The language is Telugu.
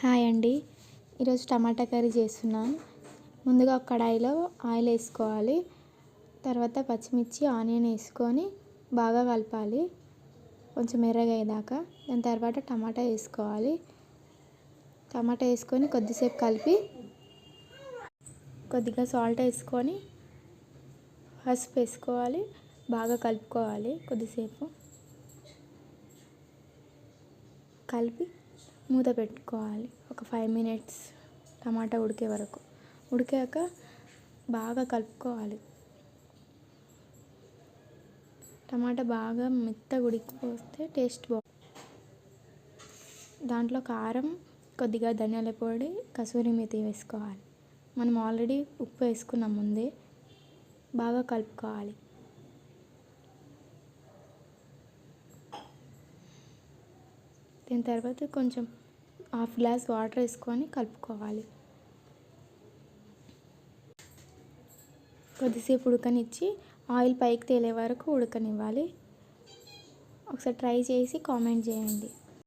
హాయ్ అండి. ఈరోజు టమాటా కర్రీ చేస్తున్నాను. ముందుగా ఒక కడాయిలో ఆయిల్ వేసుకోవాలి. తర్వాత పచ్చిమిర్చి ఆనియన్ వేసుకొని బాగా కలపాలి కొంచెం ఎర్రగా అయ్యేదాకా. దాని తర్వాత టమాటా వేసుకోవాలి. టమాటా వేసుకొని కొద్దిసేపు కలిపి కొద్దిగా సాల్ట్ వేసుకొని పసుపు వేసుకోవాలి. బాగా కలుపుకోవాలి. కొద్దిసేపు కలిపి మూత పెట్టుకోవాలి. ఒక 5 minutes టమాటా ఉడికే వరకు. ఉడికాక బాగా కలుపుకోవాలి. టమాటా బాగా మెత్తగా ఉడికిపోతే టేస్ట్ దాంట్లో కారం, కొద్దిగా ధనియాల పొడి, కసూరి మేతి వేసుకోవాలి. మనం ఆల్రెడీ ఉప్పు వేసుకున్నాం ముందే. బాగా కలుపుకోవాలి. దీని తర్వాత కొంచెం 1/2 గ్లాస్ వాటర్ వేసుకొని కలుపుకోవాలి. కొద్దిసేపు ఉడకనిచ్చి ఆయిల్ పైకి తేలే వరకు ఉడకనివ్వాలి. ఒకసారి ట్రై చేసి కామెంట్ చేయండి.